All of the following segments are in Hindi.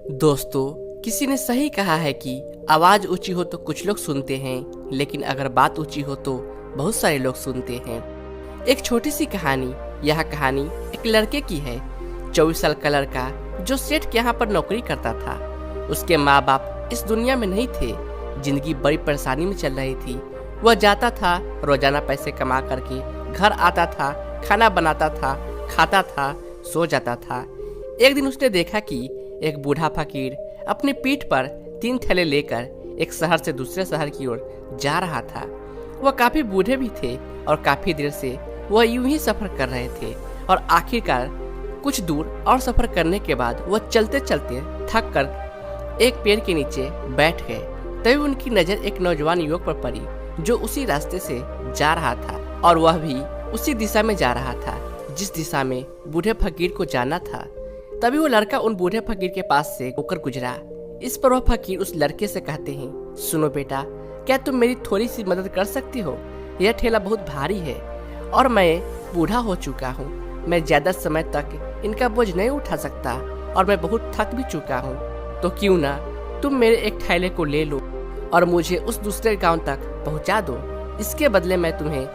दोस्तों, किसी ने सही कहा है कि आवाज ऊंची हो तो कुछ लोग सुनते हैं, लेकिन अगर बात ऊंची हो तो बहुत सारे लोग सुनते हैं। एक छोटी सी कहानी। यह कहानी एक लड़के की है, 24 साल का लड़का जो सेठ के यहाँ पर नौकरी करता था। उसके माँ बाप इस दुनिया में नहीं थे। जिंदगी बड़ी परेशानी में चल रही थी। वह जाता था, रोजाना पैसे कमा करके घर आता था, खाना बनाता था, खाता था, सो जाता था। एक दिन उसने देखा कि एक बूढ़ा फकीर अपनी पीठ पर 3 थैले लेकर एक शहर से दूसरे शहर की ओर जा रहा था। वह काफी बूढ़े भी थे और काफी देर से वह यूं ही सफर कर रहे थे और आखिरकार कुछ दूर और सफर करने के बाद वह चलते चलते थक कर एक पेड़ के नीचे बैठ गए। तभी उनकी नजर एक नौजवान युवक पर पड़ी जो उसी रास्ते से जा रहा था और वह भी उसी दिशा में जा रहा था जिस दिशा में बूढ़े फकीर को जाना था। तभी वो लड़का उन बूढ़े फकीर के पास से होकर गुजरा। इस पर वह फकीर उस लड़के से कहते हैं, सुनो बेटा, क्या तुम मेरी थोड़ी सी मदद कर सकती हो? यह ठेला बहुत भारी है और मैं बूढ़ा हो चुका हूँ। मैं ज्यादा समय तक इनका बोझ नहीं उठा सकता और मैं बहुत थक भी चुका हूँ। तो क्यों ना तुम मेरे एक थैले को ले लो और मुझे उस दूसरे गांव तक पहुंचा दो। इसके बदले मैं तुम्हें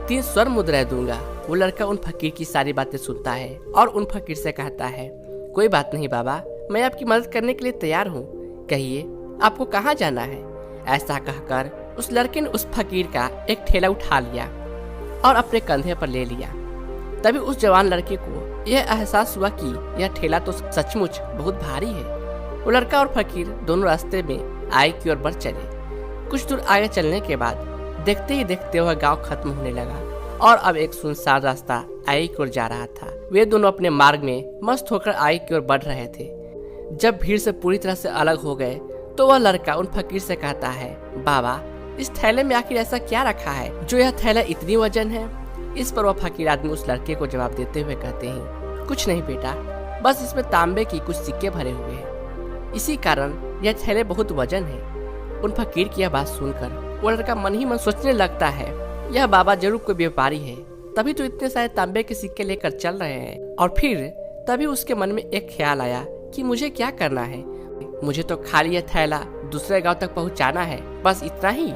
3 स्वर्ण मुद्राएं दूंगा। वो लड़का उन फकीर की सारी बातें सुनता है और उन फकीर से कहता है, कोई बात नहीं बाबा, मैं आपकी मदद करने के लिए तैयार हूँ। कहिए आपको कहाँ जाना है? ऐसा कहकर उस लड़के ने उस फकीर का एक ठेला उठा लिया और अपने कंधे पर ले लिया। तभी उस जवान लड़के को यह एहसास हुआ कि यह ठेला तो सचमुच बहुत भारी है। वो लड़का और फकीर दोनों रास्ते में आय की ओर बढ़ चले। कुछ दूर आगे चलने के बाद देखते ही देखते वह गांव खत्म होने लगा और अब एक सुनसान रास्ता आई की ओर जा रहा था। वे दोनों अपने मार्ग में मस्त होकर आई की ओर बढ़ रहे थे। जब भीड़ से पूरी तरह से अलग हो गए तो वह लड़का उन फकीर से कहता है, बाबा, इस थैले में आखिर ऐसा क्या रखा है जो यह थैला इतनी वजन है? इस पर वह फकीर आदमी उस लड़के को जवाब देते हुए कहते हैं, कुछ नहीं बेटा, बस इसमें तांबे की कुछ सिक्के भरे हुए हैं, इसी कारण यह थैले बहुत वजन है। उन फकीर की यह बात सुनकर वो लड़का मन ही मन सोचने लगता है, यह बाबा जरूर कोई व्यापारी है, तभी तो इतने सारे तांबे के सिक्के लेकर चल रहे हैं। और फिर तभी उसके मन में एक ख्याल आया कि मुझे क्या करना है, मुझे तो खाली यह थैला दूसरे गांव तक पहुंचाना है, बस इतना ही।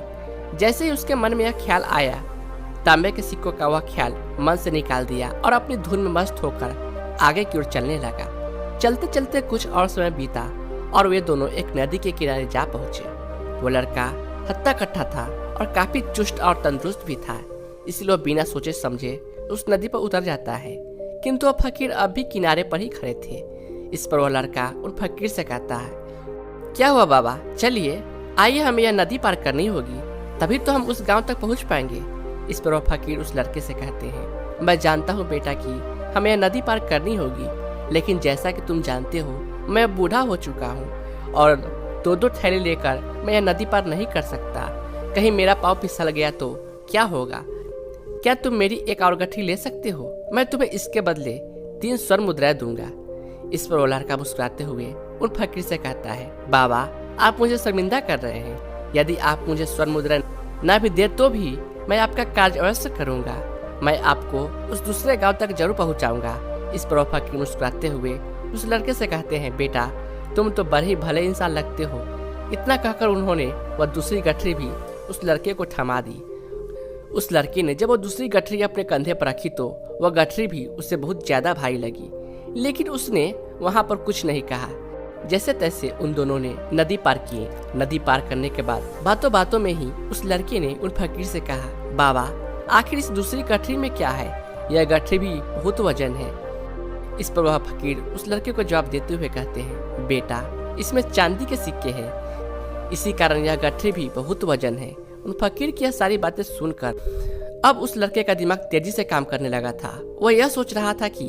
जैसे ही उसके मन में यह ख्याल आया, तांबे के सिक्कों का वह ख्याल मन से निकाल दिया और अपनी धुन में मस्त होकर आगे की ओर चलने लगा। चलते चलते कुछ और समय बीता और वे दोनों एक नदी के किनारे जा पहुंचे। वो लड़का हत्ता कट्टा था और काफी चुस्त और तंदुरुस्त भी था, इसलिए वह बिना सोचे समझे उस नदी पर उतर जाता है। किंतु वह फकीर अब भी किनारे पर ही खड़े थे। इस पर वह लड़का उन फकीर से कहता है, क्या हुआ बाबा, चलिए आइए, हमें यह नदी पार करनी होगी, तभी तो हम उस गांव तक पहुंच पाएंगे। इस पर वह फकीर उस लड़के से कहते हैं, मैं जानता हूँ बेटा कि हमें यह नदी पार करनी होगी, लेकिन जैसा कि तुम जानते हो मैं बूढ़ा हो चुका हूँ और 2-2 थैले लेकर मैं यह नदी पार नहीं कर सकता। कहीं मेरा पाँव फिसल गया तो क्या होगा? क्या तुम मेरी एक और गठरी ले सकते हो? मैं तुम्हें इसके बदले 3 स्वर्ण मुद्राएं दूंगा। इस पर वो लड़का मुस्कुराते हुए उन फकीर से कहता है, बाबा, आप मुझे शर्मिंदा कर रहे हैं। यदि आप मुझे स्वर्ण मुद्रा न भी दे तो भी मैं आपका कार्य अवश्य करूंगा। मैं आपको उस दूसरे गांव तक जरूर पहुंचाऊंगा। इस पर वो फकीर मुस्कुराते हुए उस लड़के से कहते हैं, बेटा, तुम तो बड़े ही भले इंसान लगते हो। इतना कहकर उन्होंने वह दूसरी गठरी भी उस लड़के को थमा दी। उस लड़के ने जब वो दूसरी गठरी अपने कंधे पर रखी तो वह गठरी भी उसे बहुत ज्यादा भारी लगी, लेकिन उसने वहां पर कुछ नहीं कहा। जैसे तैसे उन दोनों ने नदी पार किए। नदी पार करने के बाद बातों बातों में ही उस लड़के ने उन फकीर से कहा, बाबा, आखिर इस दूसरी गठरी में क्या है? यह गठरी भी बहुत वजन है। इस पर वह फकीर उस लड़के को जवाब देते हुए कहते हैं, बेटा, इसमें चांदी के सिक्के हैं, इसी कारण यह गठरी भी बहुत वजन है। उन फकीर की यह सारी बातें सुनकर अब उस लड़के का दिमाग तेजी से काम करने लगा था। वह यह सोच रहा था कि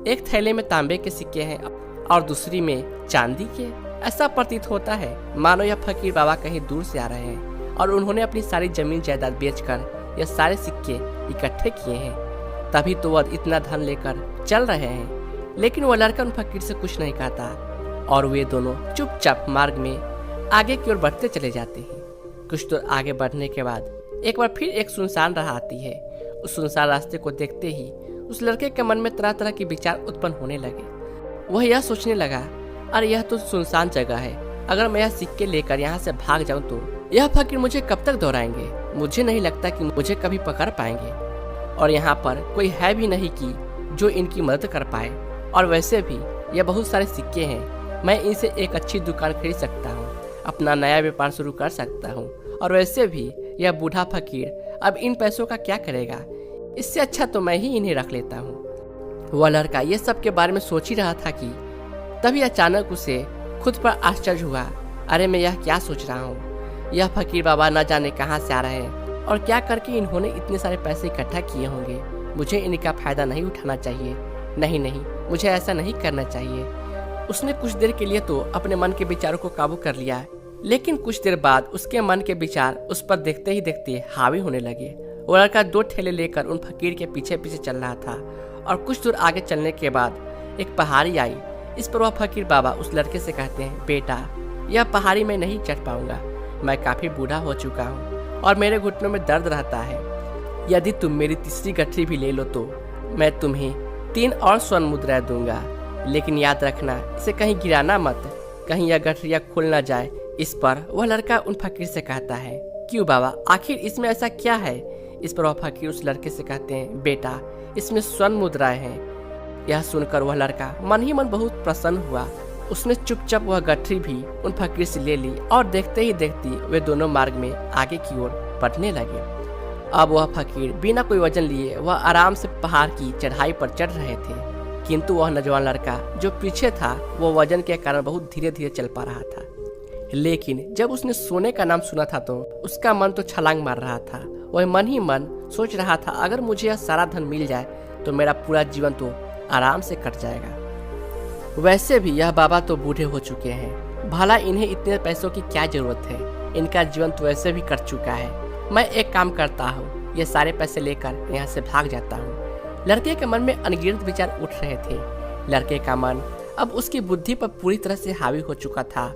एक थैले में तांबे के सिक्के हैं और दूसरी में चांदी के। ऐसा प्रतीत होता है मानो यह फकीर बाबा कहीं दूर से आ रहे हैं और उन्होंने अपनी सारी जमीन जायदाद बेचकर यह सारे सिक्के इकट्ठे किए हैं, तभी तो वह इतना धन लेकर चल रहे हैं। लेकिन वह लड़का उन फकीर से कुछ नहीं कहता और वे दोनों चुपचाप मार्ग में आगे की ओर बढ़ते चले जाते हैं। कुछ दूर आगे बढ़ने के बाद एक बार फिर एक सुनसान राह आती है। उस सुनसान रास्ते को देखते ही उस लड़के के मन में तरह तरह के विचार उत्पन्न होने लगे। वह यह सोचने लगा, अरे यह तो सुनसान जगह है, अगर मैं यह सिक्के लेकर यहाँ से भाग जाऊँ तो यह फकीर मुझे कब तक दौड़ाएंगे। मुझे नहीं लगता कि मुझे कभी पकड़ पाएंगे, और यहाँ पर कोई है भी नहीं कि जो इनकी मदद कर पाए। और वैसे भी यह बहुत सारे सिक्के हैं, मैं इनसे एक अच्छी दुकान खरीद सकता हूँ, अपना नया व्यापार शुरू कर सकता हूँ। और वैसे भी यह बूढ़ा फकीर अब इन पैसों का क्या करेगा, इससे अच्छा तो मैं ही इन्हें रख लेता हूँ। वह लड़का ये सब के बारे में सोच ही रहा था कि तभी अचानक उसे खुद पर आश्चर्य हुआ। अरे मैं यह क्या सोच रहा हूँ, यह फकीर बाबा न जाने कहाँ से आ रहे हैं और क्या करके इन्होंने इतने सारे पैसे इकट्ठा किए होंगे। मुझे इनका फायदा नहीं उठाना चाहिए, नहीं नहीं, मुझे ऐसा नहीं करना चाहिए। उसने कुछ देर के लिए तो अपने मन के विचारों को काबू कर लिया, लेकिन कुछ देर बाद उसके मन के विचार उस पर देखते ही देखते हावी होने लगे। वो लड़का 2 ठेले लेकर उन फकीर के पीछे पीछे चल रहा था, और कुछ दूर आगे चलने के बाद एक पहाड़ी आई। इस पर वह फकीर बाबा उस लड़के से कहते हैं, बेटा यह पहाड़ी में नहीं चढ़ पाऊंगा, मैं काफी बूढ़ा हो चुका हूँ और मेरे घुटनों में दर्द रहता है। यदि तुम मेरी तीसरी गठरी भी ले लो तो मैं तुम्हें 3 और स्वर्ण मुद्राएं दूंगा, लेकिन याद रखना इसे कहीं गिराना मत, कहीं यह गठरिया खुल ना जाए। इस पर वह लड़का उन फकीर से कहता है, क्यों बाबा, आखिर इसमें ऐसा क्या है। इस पर वह फकीर उस लड़के से कहते हैं, बेटा इसमें स्वर्ण मुद्राएं हैं। यह सुनकर वह लड़का मन ही मन बहुत प्रसन्न हुआ। उसने चुपचाप वह गठरी भी उन फकीर से ले ली, और देखते ही देखते वे दोनों मार्ग में आगे की ओर बढ़ने लगे। अब वह फकीर बिना कोई वजन लिए वह आराम से पहाड़ की चढ़ाई पर चढ़ रहे थे, किंतु वह नौजवान लड़का जो पीछे था वह वजन के कारण बहुत धीरे धीरे चल पा रहा था। लेकिन जब उसने सोने का नाम सुना था तो उसका मन तो छलांग मार रहा था। वह मन ही मन सोच रहा था, अगर मुझे यह सारा धन मिल जाए तो मेरा पूरा जीवन तो आराम से कट जाएगा। वैसे भी यह बाबा तो बूढ़े हो चुके हैं, भला इन्हें इतने पैसों की क्या जरूरत है, इनका जीवन तो वैसे भी कट चुका है। मैं एक काम करता हूँ, ये सारे पैसे लेकर यहाँ से भाग जाता हूँ। लड़के के मन में अनगिनत विचार उठ रहे थे। लड़के का मन अब उसकी बुद्धि पर पूरी तरह से हावी हो चुका था,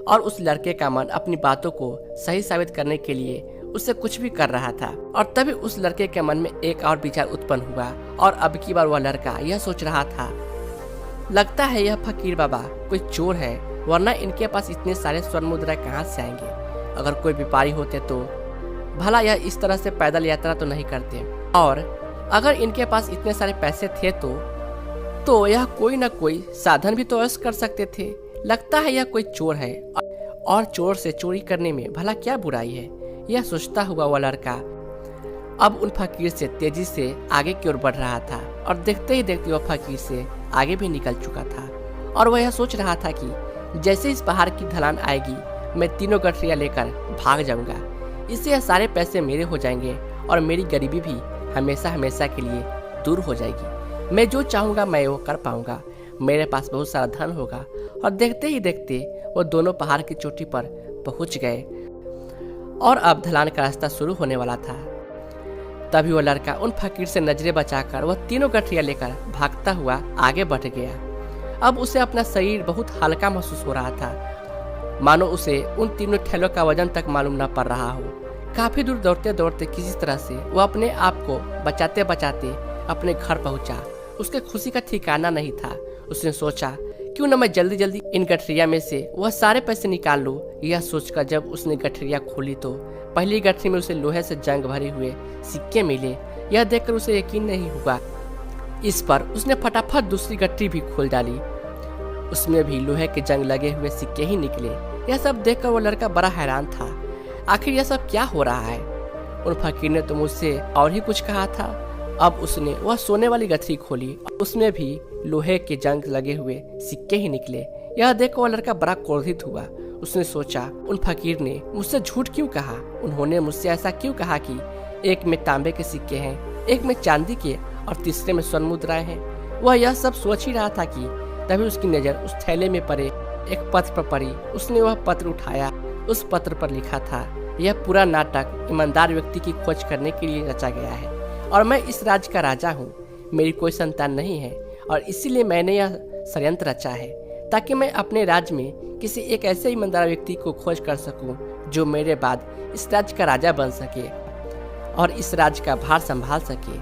और उस लड़के का मन अपनी बातों को सही साबित करने के लिए उससे कुछ भी कर रहा था। और तभी उस लड़के के मन में एक और विचार उत्पन्न हुआ, और अब की बार वह लड़का यह सोच रहा था, लगता है यह फकीर बाबा कोई चोर है, वरना इनके पास इतने सारे स्वर्ण मुद्रा कहाँ से आएंगे। अगर कोई व्यापारी होते तो भला यह इस तरह से पैदल यात्रा तो नहीं करते, और अगर इनके पास इतने सारे पैसे थे तो यह कोई न कोई साधन भी तो अवश्य कर सकते थे। लगता है यह कोई चोर है, और चोर से चोरी करने में भला क्या बुराई है। यह सोचता हुआ वह लड़का अब उन फकीर से तेजी से आगे की ओर बढ़ रहा था, और देखते ही देखते वह फकीर से आगे भी निकल चुका था। और वह यह सोच रहा था कि जैसे इस पहाड़ की ढलान आएगी मैं तीनों गठरियां लेकर भाग जाऊंगा, इससे यह सारे पैसे मेरे हो जाएंगे और मेरी गरीबी भी हमेशा हमेशा के लिए दूर हो जाएगी। मैं जो चाहूंगा मैं वो कर पाऊंगा, मेरे पास बहुत सारा धन होगा। और देखते ही देखते वो दोनों पहाड़ की चोटी पर पहुंच गए, और अब ढलान का रास्ता शुरू होने वाला था। तभी वो लड़का उन फकीर से नजरें बचाकर वह तीनों गठरियां लेकर भागता हुआ आगे बढ़ गया। अब उसे अपना शरीर बहुत हल्का महसूस हो रहा था, मानो उसे उन तीनों ठेलों का वजन तक मालूम न पड़ रहा हो। काफी दूर दौड़ते दौड़ते किसी तरह से वह अपने आप को बचाते बचाते अपने घर पहुंचा। उसके खुशी का ठिकाना नहीं था। उसने सोचा, क्यों न मैं जल्दी जल्दी इन गठरिया में से वह सारे पैसे निकाल लूं। यह सोचकर जब उसने गठरिया खोली तो पहली गठरी में उसे लोहे से जंग भरे हुए सिक्के मिले। यह देखकर उसे यकीन नहीं हुआ। इस पर उसने फटाफट दूसरी गठरी भी खोल डाली, उसमें भी लोहे के जंग लगे हुए सिक्के ही निकले। यह सब देखकर वो लड़का बड़ा हैरान था, आखिर यह सब क्या हो रहा है। उन फकीर ने तो मुझसे और ही कुछ कहा था। अब उसने वह सोने वाली गठरी खोली, उसमें भी लोहे के जंग लगे हुए सिक्के ही निकले। यह देखकर वह लड़का बड़ा क्रोधित हुआ। उसने सोचा, उन फकीर ने मुझसे झूठ क्यों कहा, उन्होंने मुझसे ऐसा क्यों कहा कि एक में तांबे के सिक्के हैं, एक में चांदी के और तीसरे में स्वर्ण मुद्राएं हैं। वह यह सब सोच ही रहा था कि तभी उसकी नजर उस थैले में पड़े एक पत्र पर पड़ी। उसने वह पत्र उठाया। उस पत्र पर लिखा था, यह पूरा नाटक ईमानदार व्यक्ति की खोज करने के लिए रचा गया है, और मैं इस राज्य का राजा हूँ। मेरी कोई संतान नहीं है, और इसीलिए मैंने यह षड्यंत्र रचा है, ताकि मैं अपने राज्य में किसी एक ऐसे ईमानदार व्यक्ति को खोज कर सकूं जो मेरे बाद इस राज्य का राजा बन सके और इस राज्य का भार संभाल सके।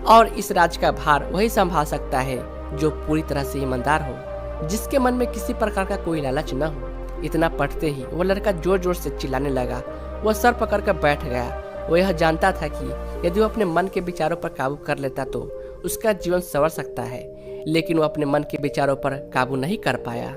और इस राज्य का भार वही संभाल सकता है जो पूरी तरह से ईमानदार हो। जिसके मन में किसी प्रकार का कोई लालच न हो। इतना पढ़ते ही वो लड़का जोर जोर से चिल्लाने लगा। वह सर पकड़ कर बैठ गया। वो यह जानता था कि यदि वो अपने मन के विचारों पर काबू कर लेता तो उसका जीवन संवर सकता है, लेकिन वो अपने मन के विचारों पर काबू नहीं कर पाया।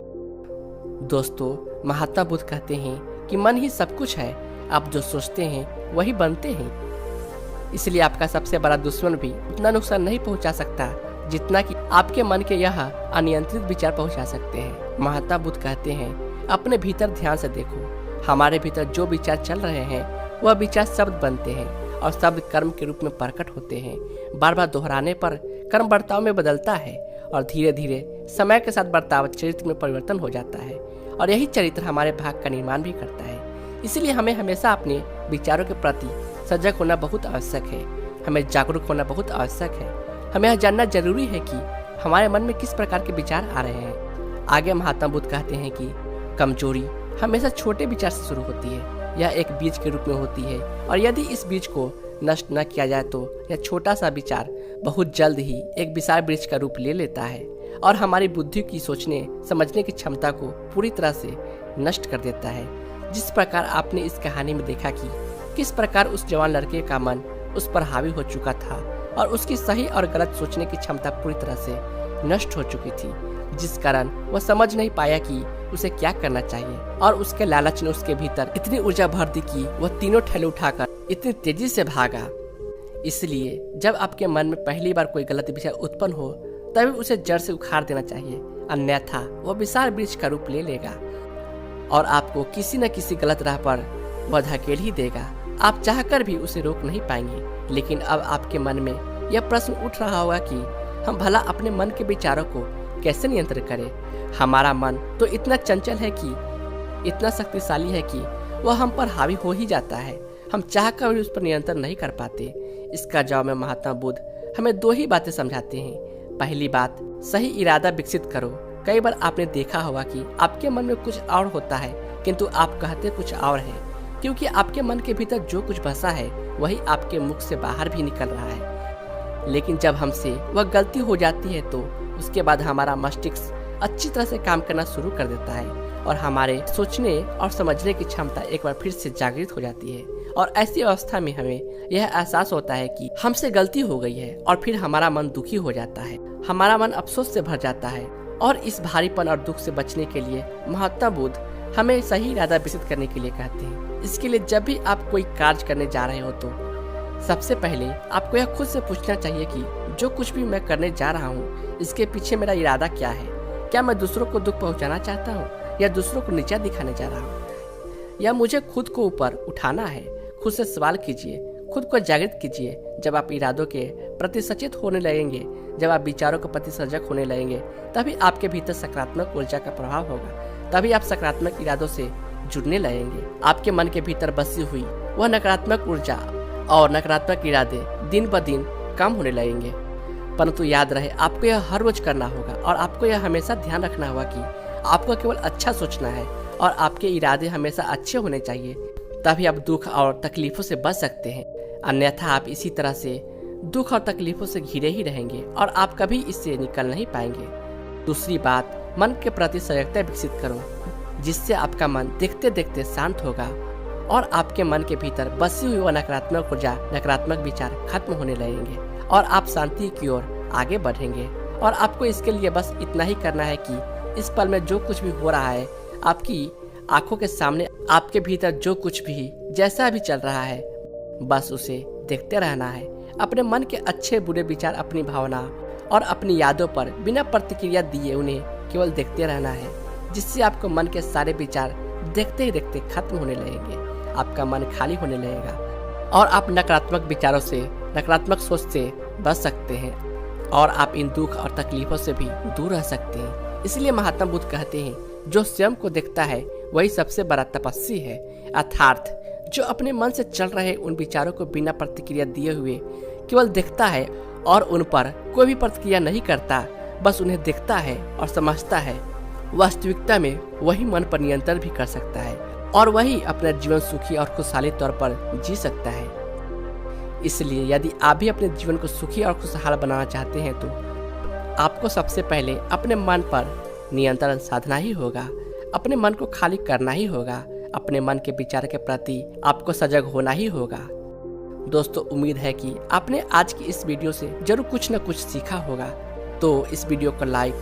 दोस्तों, महात्मा बुद्ध कहते हैं कि मन ही सब कुछ है। आप जो सोचते हैं वही बनते हैं। इसलिए आपका सबसे बड़ा दुश्मन भी उतना नुकसान नहीं पहुंचा सकता जितना कि आपके मन के यह अनियंत्रित विचार पहुंचा सकते हैं। महात्मा बुद्ध कहते हैं, अपने भीतर ध्यान से देखो। हमारे भीतर जो विचार चल रहे हैं वह विचार शब्द बनते हैं और शब्द कर्म के रूप में प्रकट होते हैं। बार बार दोहराने पर कर्म बर्ताव में बदलता है और धीरे धीरे समय के साथ बर्ताव चरित्र में परिवर्तन हो जाता है और यही चरित्र हमारे भाग्य का निर्माण भी करता है। इसलिए हमें हमेशा अपने विचारों के प्रति सजग होना बहुत आवश्यक है। हमें जागरूक होना बहुत आवश्यक है। हमें यह जानना जरूरी है कि हमारे मन में किस प्रकार के विचार आ रहे हैं। आगे महात्मा बुद्ध कहते हैं कि कमजोरी हमेशा छोटे विचार से शुरू होती है। यह एक बीज के रूप में होती है और यदि इस बीज को नष्ट न किया जाए तो यह छोटा सा विचार बहुत जल्द ही एक विशाल वृक्ष का रूप ले लेता है और हमारी बुद्धि की सोचने समझने की क्षमता को पूरी तरह से नष्ट कर देता है। जिस प्रकार आपने इस कहानी में देखा कि किस प्रकार उस जवान लड़के का मन उस पर हावी हो चुका था और उसकी सही और गलत सोचने की क्षमता पूरी तरह से नष्ट हो चुकी थी, जिस कारण वह समझ नहीं पाया कि उसे क्या करना चाहिए और उसके लालच ने उसके भीतर इतनी ऊर्जा भर दी कि वह तीनों ठेले उठाकर इतनी तेजी से भागा। इसलिए जब आपके मन में पहली बार कोई गलत विचार उत्पन्न हो तभी उसे जड़ से उखाड़ देना चाहिए, अन्यथा वह विशाल वृक्ष का रूप ले लेगा और आपको किसी न किसी गलत राह पर वह धकेल ही देगा। आप चाहकर भी उसे रोक नहीं पाएंगे। लेकिन अब आपके मन में यह प्रश्न उठ रहा होगा कि हम भला अपने मन के विचारों को कैसे नियंत्रित करें। हमारा मन तो इतना चंचल है कि इतना शक्तिशाली है कि वह हम पर हावी हो ही जाता है। हम चाहकर भी उस पर नियंत्रण नहीं कर पाते। इसका जवाब में महात्मा बुद्ध हमें दो ही बातें समझाते हैं। पहली बात, सही इरादा विकसित करो। कई बार आपने देखा होगा कि आपके मन में कुछ और होता है किंतु आप कहते कुछ और है, क्योंकि आपके मन के भीतर जो कुछ बसा है वही आपके मुख से बाहर भी निकल रहा है। लेकिन जब हमसे वह गलती हो जाती है तो उसके बाद हमारा मस्तिष्क अच्छी तरह से काम करना शुरू कर देता है और हमारे सोचने और समझने की क्षमता एक बार फिर से जागृत हो जाती है। और ऐसी अवस्था में हमें यह एहसास होता है कि हमसे गलती हो गई है और फिर हमारा मन दुखी हो जाता है। हमारा मन अफसोस से भर जाता है और इस भारीपन और दुख से बचने के लिए महात्मा बुद्ध हमें सही इरादा विकसित करने के लिए कहते हैं। इसके लिए जब भी आप कोई कार्य करने जा रहे हो तो सबसे पहले आपको यह खुद से पूछना चाहिए कि जो कुछ भी मैं करने जा रहा हूँ इसके पीछे मेरा इरादा क्या है। क्या मैं दूसरों को दुख पहुँचाना चाहता हूँ या दूसरों को नीचा दिखाने जा रहा हूँ, या मुझे खुद को ऊपर उठाना है। खुद से सवाल कीजिए, खुद को जागृत कीजिए। जब आप इरादों के प्रति सचेत होने लगेंगे, जब आप विचारों के प्रति सजग होने लगेंगे, तभी आपके भीतर सकारात्मक ऊर्जा का प्रभाव होगा। तभी आप सकारात्मक इरादों से जुड़ने लगेंगे। आपके मन के भीतर बसी हुई वह नकारात्मक ऊर्जा और नकारात्मक इरादे दिन ब दिन कम होने लगेंगे। परंतु याद रहे, आपको यह हर रोज करना होगा और आपको यह हमेशा ध्यान रखना होगा कि आपको केवल अच्छा सोचना है और आपके इरादे हमेशा अच्छे होने चाहिए। तभी आप दुख और तकलीफों से बच सकते हैं, अन्यथा आप इसी तरह से दुख और तकलीफों से घिरे ही रहेंगे और आप कभी इससे निकल नहीं पाएंगे। दूसरी बात, मन के प्रति सजगता विकसित करो, जिससे आपका मन देखते देखते शांत होगा और आपके मन के भीतर बसी हुई वह नकारात्मक ऊर्जा, नकारात्मक विचार खत्म होने लगेंगे और आप शांति की ओर आगे बढ़ेंगे। और आपको इसके लिए बस इतना ही करना है कि इस पल में जो कुछ भी हो रहा है आपकी आंखों के सामने, आपके भीतर जो कुछ भी जैसा भी चल रहा है बस उसे देखते रहना है। अपने मन के अच्छे बुरे विचार, अपनी भावना और अपनी यादों पर बिना प्रतिक्रिया दिए उन्हें केवल देखते रहना है, जिससे आपको मन के सारे विचार देखते ही देखते खत्म होने लगेंगे। आपका मन खाली होने लगेगा और आप नकारात्मक विचारों से, नकारात्मक सोच से बच सकते हैं और आप इन दुख और तकलीफों से भी दूर रह सकते हैं। इसलिए महात्मा बुद्ध कहते हैं, जो स्वयं को देखता है वही सबसे बड़ा तपस्वी है। अर्थात जो अपने मन से चल रहे उन विचारों को बिना प्रतिक्रिया दिए हुए केवल देखता है और उन पर कोई भी प्रतिक्रिया नहीं करता, बस उन्हें देखता है और समझता है, वास्तविकता में वही मन पर नियंत्रण भी कर सकता है और वही अपना जीवन सुखी और खुशहाली तौर पर जी सकता है। इसलिए यदि आप भी अपने जीवन को सुखी और खुशहाल बनाना चाहते हैं तो आपको सबसे पहले अपने मन पर नियंत्रण साधना ही होगा। अपने मन को खाली करना ही होगा। अपने मन के विचार के प्रति आपको सजग होना ही होगा। दोस्तों, उम्मीद है कि आपने आज की इस वीडियो से जरूर कुछ न कुछ सीखा होगा। तो इस वीडियो को लाइक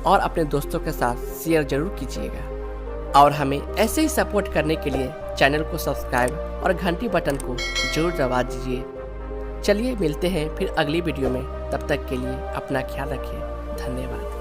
और अपने दोस्तों के साथ शेयर जरूर कीजिएगा और हमें ऐसे ही सपोर्ट करने के लिए चैनल को सब्सक्राइब और घंटी बटन को जरूर दबा दीजिए। चलिए मिलते हैं फिर अगली वीडियो में। तब तक के लिए अपना ख्याल रखिए। धन्यवाद।